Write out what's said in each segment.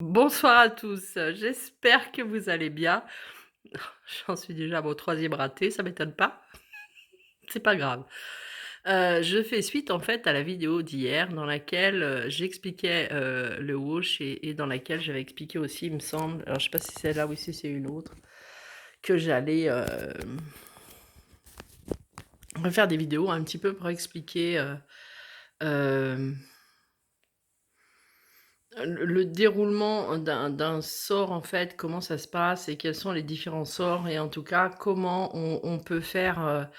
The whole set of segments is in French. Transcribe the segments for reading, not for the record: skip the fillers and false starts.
Bonsoir à tous, j'espère que vous allez bien. J'en suis déjà à mon 3e raté, ça m'étonne pas. C'est pas grave. Je fais suite en fait à la vidéo d'hier dans laquelle, j'expliquais, le wash et dans laquelle j'avais expliqué aussi, il me semble, alors je sais pas si c'est celle-là ou si c'est une autre, que j'allais, refaire des vidéos un petit peu pour expliquer, hem le déroulement d'un sort, en fait, comment ça se passe et quels sont les différents sorts et en tout cas, comment on peut faire,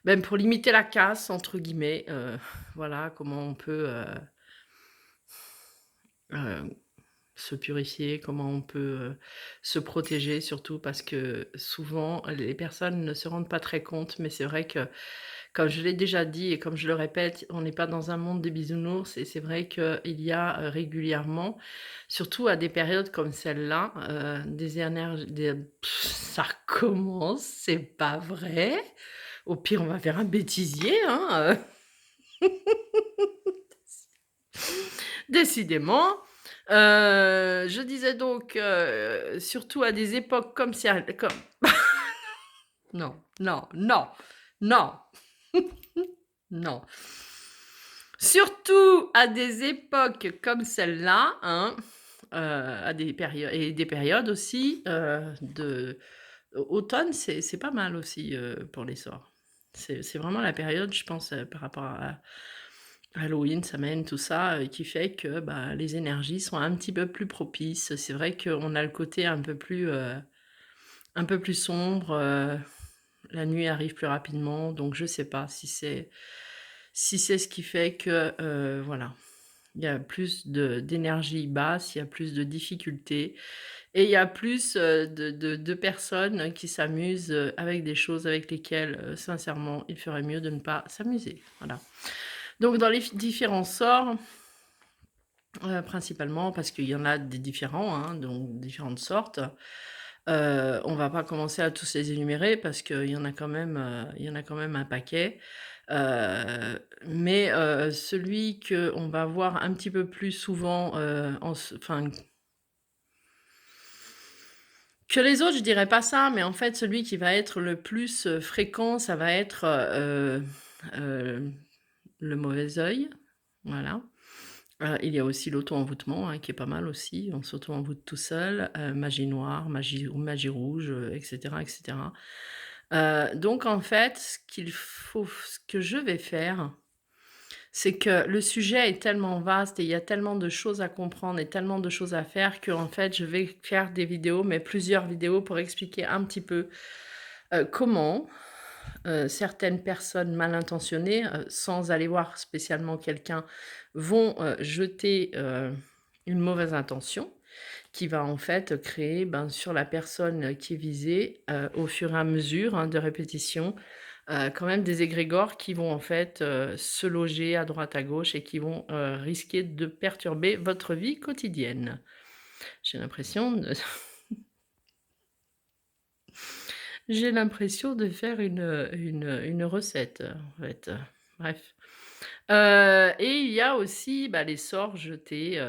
même pour «limiter la casse» entre guillemets, voilà, comment on peut, heu, se purifier, comment on peut, se protéger surtout parce que souvent les personnes ne se rendent pas très compte, mais c'est vrai que comme je l'ai déjà dit et comme je le répète, on n'est pas dans un monde des bisounours et c'est vrai qu'il y a, régulièrement, surtout à des périodes comme celle-là, des énergies des ça recommence, c'est pas vrai? Au pire, on va faire un bêtisier, hein, décidément. Je disais donc, surtout à des époques comme celle comme non, non, non, non, non. Surtout à des époques comme celle-là, hein, à des périodes aussi, de automne, c'est pas mal aussi, pour les sorts. C'est vraiment la période, je pense, par rapport à Halloween, Samhain, tout ça, qui fait que, bah, les énergies sont un petit peu plus propices. C'est vrai qu'on a le côté un peu plus sombre, la nuit arrive plus rapidement, donc je sais pas si c'est ce qui fait que, voilà, il y a plus d'énergie basse, il y a plus de difficultés et il y a plus, de personnes qui s'amusent, avec des choses avec lesquelles, sincèrement, il ferait mieux de ne pas s'amuser, voilà. Donc dans les différents sorts, principalement parce qu'il y en a des différents, hein, donc différentes sortes. On va pas commencer à tous les énumérer parce qu'il y en a quand même, il y en a quand même un paquet. Mais celui qu'on va voir un petit peu plus souvent, enfin, que les autres, je dirais pas ça, mais en fait, celui qui va être le plus, fréquent, ça va être, heu, le mauvais œil, voilà. Il y a aussi l'auto-envoûtement, hein, qui est pas mal aussi. On s'auto-envoûte tout seul, magie noire, magie rouge, et cetera, et cetera. Donc en fait, ce que je vais faire, c'est que le sujet est tellement vaste et il y a tellement de choses à comprendre et tellement de choses à faire qu'en fait, je vais faire des vidéos, mais plusieurs vidéos pour expliquer un petit peu, comment, certaines personnes mal intentionnées, sans aller voir spécialement quelqu'un, vont, jeter, une mauvaise intention qui va en fait créer, ben, sur la personne qui est visée, au fur et à mesure, hein, de répétition, quand même des égrégores qui vont en fait, se loger à droite à gauche et qui vont, risquer de perturber votre vie quotidienne. J'ai l'impression de j'ai l'impression de faire une recette, en fait, bref. Et il y a aussi, bah, les sorts jetés,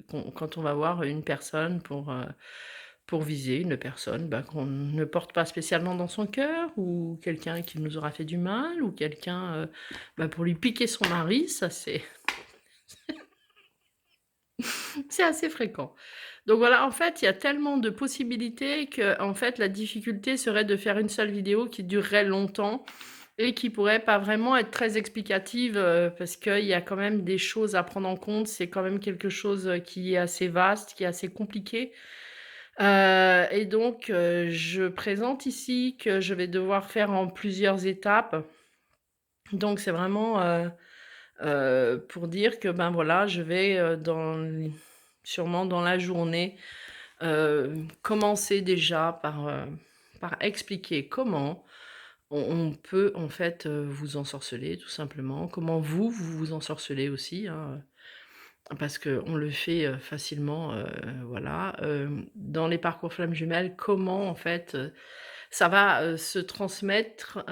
quand on va voir une personne pour viser une personne, bah, qu'on ne porte pas spécialement dans son cœur ou quelqu'un qui nous aura fait du mal ou quelqu'un, bah, pour lui piquer son mari, ça c'est assez fréquent. Donc voilà, en fait, il y a tellement de possibilités que en fait, la difficulté serait de faire une seule vidéo qui durerait longtemps et qui pourrait pas vraiment être très explicative, parce qu'il y a quand même des choses à prendre en compte. C'est quand même quelque chose, qui est assez vaste, qui est assez compliqué. Et donc, je présente ici que je vais devoir faire en plusieurs étapes. Donc c'est vraiment, pour dire que, ben, voilà, je vais, sûrement dans la journée, commencer déjà par expliquer comment on peut, en fait, vous ensorceler tout simplement. Comment vous vous ensorcelez aussi, hein, parce qu'on le fait, facilement, voilà. Dans les parcours flammes jumelles, comment en fait, ça va, se transmettre,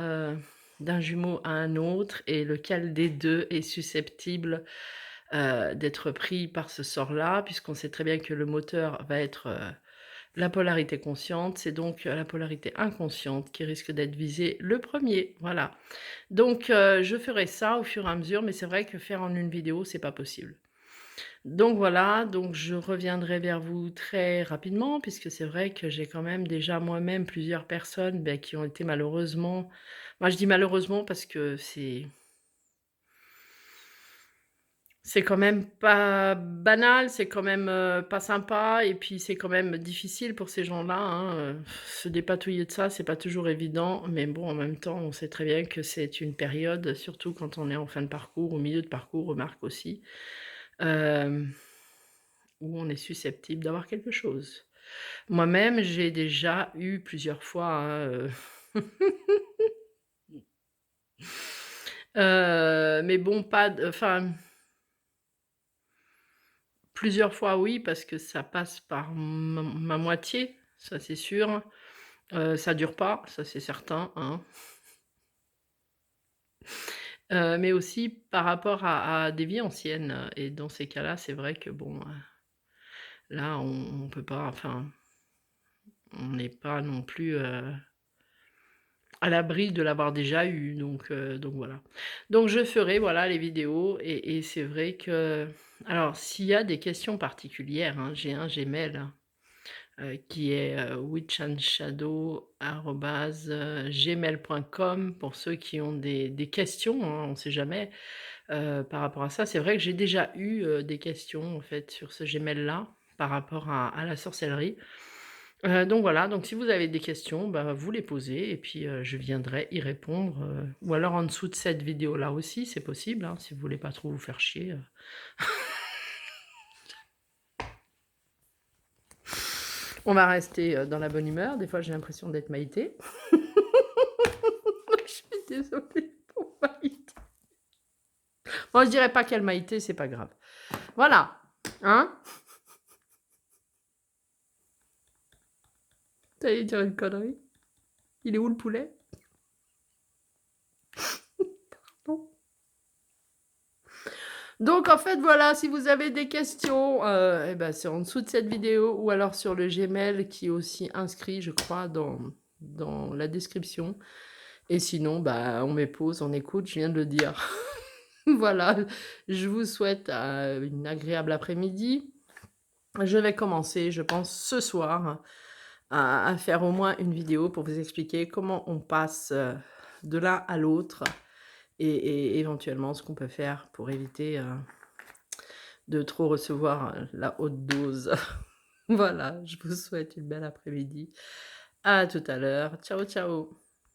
d'un jumeau à un autre et lequel des 2 est susceptible, d'être pris par ce sort-là, puisqu'on sait très bien que le moteur va être, la polarité consciente. C'est donc, la polarité inconsciente qui risque d'être visée le premier, voilà. Donc, je ferai ça au fur et à mesure, mais c'est vrai que faire en une vidéo, c'est pas possible. Donc voilà, donc je reviendrai vers vous très rapidement puisque c'est vrai que j'ai quand même déjà moi-même plusieurs personnes, qui ont été malheureusement, moi je dis malheureusement parce que c'est quand même pas banal, c'est quand même, pas sympa et puis c'est quand même difficile pour ces gens-là, hein, se dépatouiller de ça, c'est pas toujours évident, mais bon, en même temps, on sait très bien que c'est une période, surtout quand on est en fin de parcours, au milieu de parcours, remarque aussi, hem, où on est susceptible d'avoir quelque chose. Moi-même, j'ai déjà eu plusieurs fois, hein, mais bon, pas d enfin, plusieurs fois oui, parce que ça passe par ma moitié, ça c'est sûr. Ça dure pas, ça c'est certain, hein. Mais aussi par rapport à des vies anciennes, et dans ces cas-là, c'est vrai que bon, là on peut pas, enfin, on n'est pas non plus, à l'abri de l'avoir déjà eu, donc voilà. Donc je ferai, voilà, les vidéos et c'est vrai que alors s'il y a des questions particulières, hein, j'ai un Gmail, qui est, witchanshadow@gmail.com pour ceux qui ont des questions, hein, on sait jamais, par rapport à ça. C'est vrai que j'ai déjà eu, des questions, en fait, sur ce Gmail-là, par rapport à la sorcellerie. Donc voilà, donc si vous avez des questions, bah, vous les posez et puis, je viendrai y répondre, ou alors en dessous de cette vidéo-là aussi, c'est possible, hein, si vous voulez pas trop vous faire chier. On va rester, dans la bonne humeur. Des fois, j'ai l'impression d'être Maïté. Je suis désolée pour Maïté. Bon, je dirais pas quelle Maïté, c'est pas grave. Voilà, hein? Tu allais dire une connerie? Il est où le poulet? Pardon. Donc en fait, voilà, si vous avez des questions, et ben, c'est en dessous de cette vidéo ou alors sur le Gmail qui est aussi inscrit, je crois, dans la description et sinon, bah, on met pause, on écoute, je viens de le dire. Voilà, je vous souhaite, une agréable après-midi. Je vais commencer, je pense, ce soir à faire au moins une vidéo pour vous expliquer comment on passe, de l'un à l'autre et éventuellement ce qu'on peut faire pour éviter, de trop recevoir, la haute dose. Voilà, je vous souhaite une belle après-midi. À tout à l'heure. Ciao, ciao.